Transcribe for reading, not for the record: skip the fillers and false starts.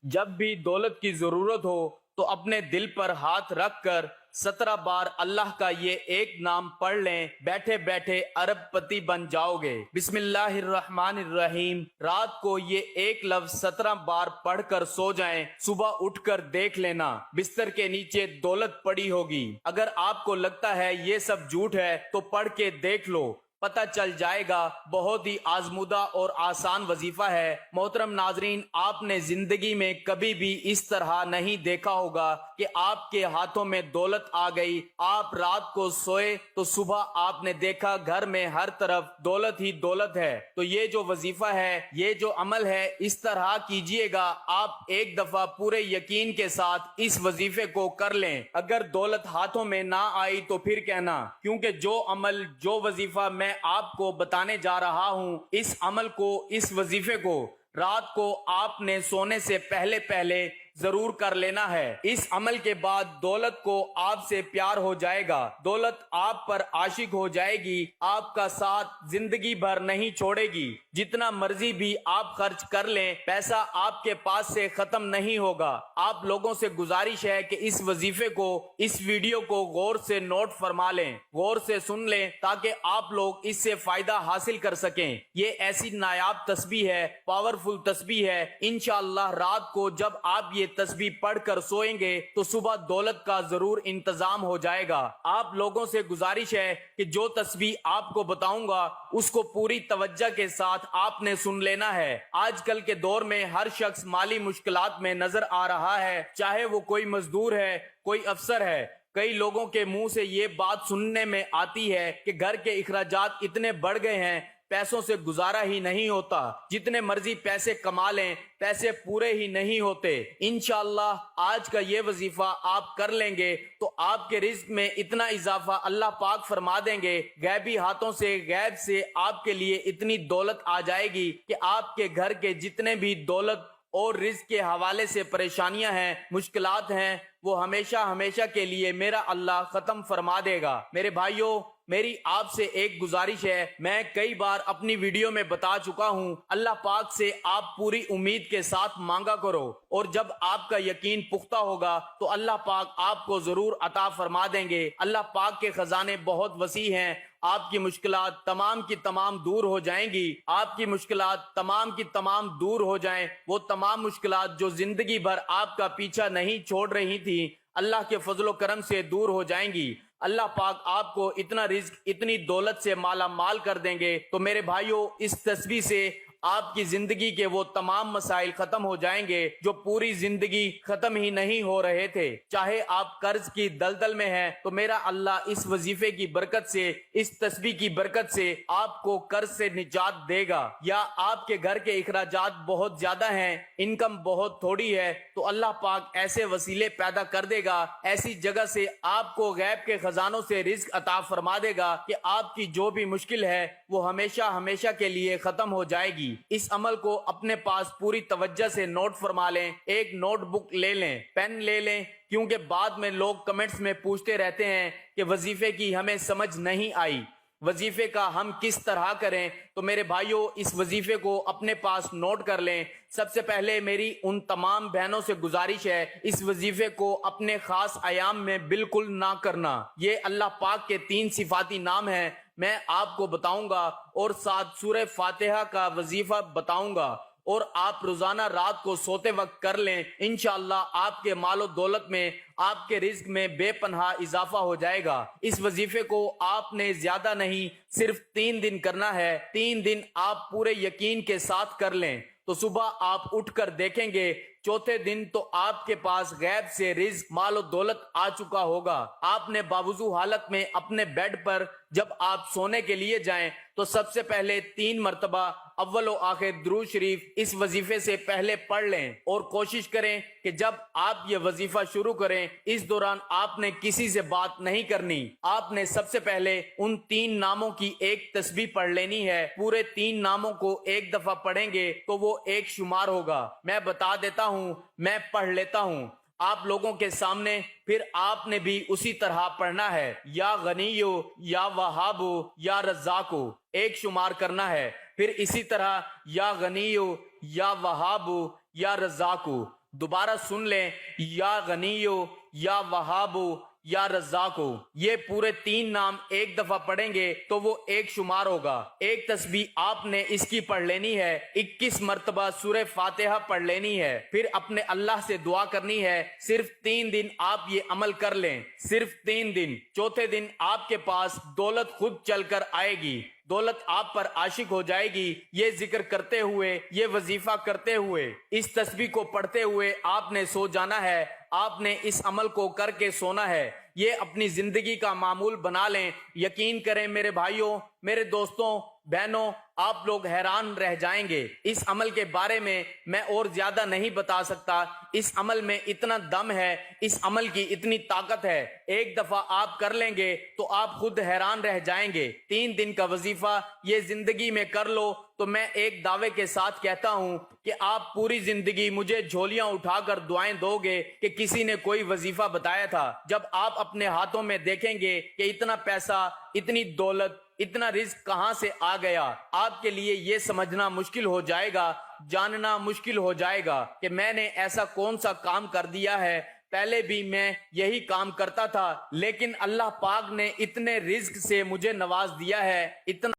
جب بھی دولت کی ضرورت ہو تو اپنے دل پر ہاتھ رکھ کر 17 بار اللہ کا یہ ایک نام پڑھ لیں، بیٹھے بیٹھے ارب پتی بن جاؤ گے۔ بسم اللہ الرحمن الرحیم۔ رات کو یہ ایک لفظ 17 بار پڑھ کر سو جائیں، صبح اٹھ کر دیکھ لینا بستر کے نیچے دولت پڑی ہوگی۔ اگر آپ کو لگتا ہے یہ سب جھوٹ ہے تو پڑھ کے دیکھ لو، پتہ چل جائے گا۔ بہت ہی آزمودہ اور آسان وظیفہ ہے۔ محترم ناظرین، آپ نے زندگی میں کبھی بھی اس طرح نہیں دیکھا ہوگا کہ آپ کے ہاتھوں میں دولت آ گئی، آپ رات کو سوئے تو صبح آپ نے دیکھا گھر میں ہر طرف دولت ہی دولت ہے۔ تو یہ جو وظیفہ ہے، یہ جو عمل ہے، اس طرح کیجئے گا۔ آپ ایک دفعہ پورے یقین کے ساتھ اس وظیفے کو کر لیں۔ اگر دولت ہاتھوں میں نہ آئی تو پھر کہنا، کیونکہ جو عمل، جو وظیفہ میں آپ کو بتانے جا رہا ہوں، اس عمل کو، اس وظیفے کو رات کو آپ نے سونے سے پہلے پہلے ضرور کر لینا ہے۔ اس عمل کے بعد دولت کو آپ سے پیار ہو جائے گا، دولت آپ پر عاشق ہو جائے گی، آپ کا ساتھ زندگی بھر نہیں چھوڑے گی۔ جتنا مرضی بھی آپ خرچ کر لیں، پیسہ آپ کے پاس سے ختم نہیں ہوگا۔ آپ لوگوں سے گزارش ہے کہ اس وظیفے کو، اس ویڈیو کو غور سے نوٹ فرما لیں، غور سے سن لیں، تاکہ آپ لوگ اس سے فائدہ حاصل کر سکیں۔ یہ ایسی نایاب تسبیح ہے، پاورفل تسبیح ہے۔ انشاءاللہ رات کو جب آپ یہ تسبیح پڑھ کر سوئیں گے تو صبح دولت کا ضرور انتظام ہو جائے گا۔ آپ لوگوں سے گزارش ہے کہ جو تسبیح آپ کو بتاؤں گا اس کو پوری توجہ کے ساتھ آپ نے سن لینا ہے۔ آج کل کے دور میں ہر شخص مالی مشکلات میں نظر آ رہا ہے، چاہے وہ کوئی مزدور ہے، کوئی افسر ہے۔ کئی لوگوں کے منہ سے یہ بات سننے میں آتی ہے کہ گھر کے اخراجات اتنے بڑھ گئے ہیں، پیسوں سے گزارا ہی نہیں ہوتا، جتنے مرضی پیسے کما لیں پیسے پورے ہی نہیں ہوتے۔ انشاءاللہ آج کا یہ وظیفہ آپ کر لیں گے تو آپ کے رزق میں اتنا اضافہ اللہ پاک فرما دیں گے، غیبی ہاتھوں سے، غیب سے آپ کے لیے اتنی دولت آ جائے گی کہ آپ کے گھر کے جتنے بھی دولت اور رزق کے حوالے سے پریشانیاں ہیں، مشکلات ہیں، وہ ہمیشہ ہمیشہ کے لیے میرا اللہ ختم فرما دے گا۔ میرے بھائیوں، میری آپ سے ایک گزارش ہے، میں کئی بار اپنی ویڈیو میں بتا چکا ہوں، اللہ پاک سے آپ پوری امید کے ساتھ مانگا کرو، اور جب آپ کا یقین پختہ ہوگا تو اللہ پاک آپ کو ضرور عطا فرما دیں گے۔ اللہ پاک کے خزانے بہت وسیع ہیں، آپ کی مشکلات تمام کی تمام دور ہو جائیں گی۔ آپ کی مشکلات تمام کی تمام دور ہو جائیں، وہ تمام مشکلات جو زندگی بھر آپ کا پیچھا نہیں چھوڑ رہی تھی، اللہ کے فضل و کرم سے دور ہو جائیں گی۔ اللہ پاک آپ کو اتنا رزق، اتنی دولت سے مالا مال کر دیں گے۔ تو میرے بھائیوں، اس تسبیح سے آپ کی زندگی کے وہ تمام مسائل ختم ہو جائیں گے جو پوری زندگی ختم ہی نہیں ہو رہے تھے۔ چاہے آپ قرض کی دلدل میں ہیں تو میرا اللہ اس وظیفے کی برکت سے، اس تسبیح کی برکت سے آپ کو قرض سے نجات دے گا۔ یا آپ کے گھر کے اخراجات بہت زیادہ ہیں، انکم بہت تھوڑی ہے، تو اللہ پاک ایسے وسیلے پیدا کر دے گا، ایسی جگہ سے آپ کو غیب کے خزانوں سے رزق عطا فرما دے گا کہ آپ کی جو بھی مشکل ہے وہ ہمیشہ ہمیشہ کے لیے ختم ہو جائے گی۔ اس عمل کو اپنے پاس پوری توجہ سے نوٹ فرما لیں، ایک نوٹ بک لے لیں، پین لے لیں، کیونکہ بعد میں لوگ کمنٹس میں پوچھتے رہتے ہیں کہ وظیفے کی ہمیں سمجھ نہیں آئی، وظیفے کا ہم کس طرح کریں۔ تو میرے بھائیوں، اس وظیفے کو اپنے پاس نوٹ کر لیں۔ سب سے پہلے میری ان تمام بہنوں سے گزارش ہے، اس وظیفے کو اپنے خاص ایام میں بالکل نہ کرنا۔ یہ اللہ پاک کے 3 صفاتی نام ہیں، میں آپ کو بتاؤں گا، اور ساتھ سورہ فاتحہ کا وظیفہ بتاؤں گا، اور آپ روزانہ رات کو سوتے وقت کر لیں۔ انشاءاللہ آپ کے مال و دولت میں، آپ کے رزق میں بے پناہ اضافہ ہو جائے گا۔ اس وظیفے کو آپ نے زیادہ نہیں، صرف 3 دن کرنا ہے۔ 3 دن آپ پورے یقین کے ساتھ کر لیں تو صبح آپ اٹھ کر دیکھیں گے، چوتھے دن تو آپ کے پاس غیب سے رزق، مال و دولت آ چکا ہوگا۔ آپ نے باوضو حالت میں اپنے بیڈ پر جب آپ سونے کے لیے جائیں تو سب سے پہلے 3 مرتبہ اول و آخر درود شریف اس وظیفے سے پہلے پڑھ لیں، اور کوشش کریں کہ جب آپ یہ وظیفہ شروع کریں اس دوران آپ نے کسی سے بات نہیں کرنی۔ آپ نے سب سے پہلے ان 3 ناموں کی ایک تسبیح پڑھ لینی ہے۔ پورے 3 ناموں کو ایک دفعہ پڑھیں گے تو وہ ایک شمار ہوگا۔ میں بتا دیتا ہوں، میں پڑھ لیتا ہوں آپ لوگوں کے سامنے، پھر آپ نے بھی اسی طرح پڑھنا ہے۔ یا غنیو، یا وہابو، یا رزاقو، ایک شمار کرنا ہے۔ پھر اسی طرح یا غنیو، یا وہابو، یا رزاقو، دوبارہ سن لیں، یا غنیو، یا وہابو، یا رزاقو، یہ پورے 3 نام ایک دفعہ پڑھیں گے تو وہ ایک شمار ہوگا۔ ایک تسبیح آپ نے اس کی پڑھ لینی ہے، 21 مرتبہ سورہ فاتحہ پڑھ لینی ہے، پھر اپنے اللہ سے دعا کرنی ہے۔ صرف 3 دن آپ یہ عمل کر لیں، صرف 3 دن۔ چوتھے دن آپ کے پاس دولت خود چل کر آئے گی، دولت آپ پر عاشق ہو جائے گی۔ یہ ذکر کرتے ہوئے، یہ وظیفہ کرتے ہوئے، اس تسبیح کو پڑھتے ہوئے آپ نے سو جانا ہے، آپ نے اس عمل کو کر کے سونا ہے۔ یہ اپنی زندگی کا معمول بنا لیں۔ یقین کریں میرے بھائیوں، میرے دوستوں، بہنوں، آپ لوگ حیران رہ جائیں گے۔ اس عمل کے بارے میں اور زیادہ نہیں بتا سکتا۔ اس عمل میں اتنا دم ہے، اس عمل کی اتنی طاقت ہے، ایک دفعہ آپ کر لیں گے تو آپ خود حیران رہ جائیں گے۔ 3 دن کا وظیفہ یہ زندگی میں کر لو تو میں ایک دعوے کے ساتھ کہتا ہوں کہ آپ پوری زندگی مجھے جھولیاں اٹھا کر دعائیں دو گے کہ کسی نے کوئی وظیفہ بتایا تھا۔ جب آپ اپنے ہاتھوں میں دیکھیں گے کہ اتنا پیسہ، اتنی دولت، اتنا رزق کہاں سے آ گیا، آپ کے لیے یہ سمجھنا مشکل ہو جائے گا، جاننا مشکل ہو جائے گا کہ میں نے ایسا کون سا کام کر دیا ہے۔ پہلے بھی میں یہی کام کرتا تھا، لیکن اللہ پاک نے اتنے رزق سے مجھے نواز دیا ہے، اتنا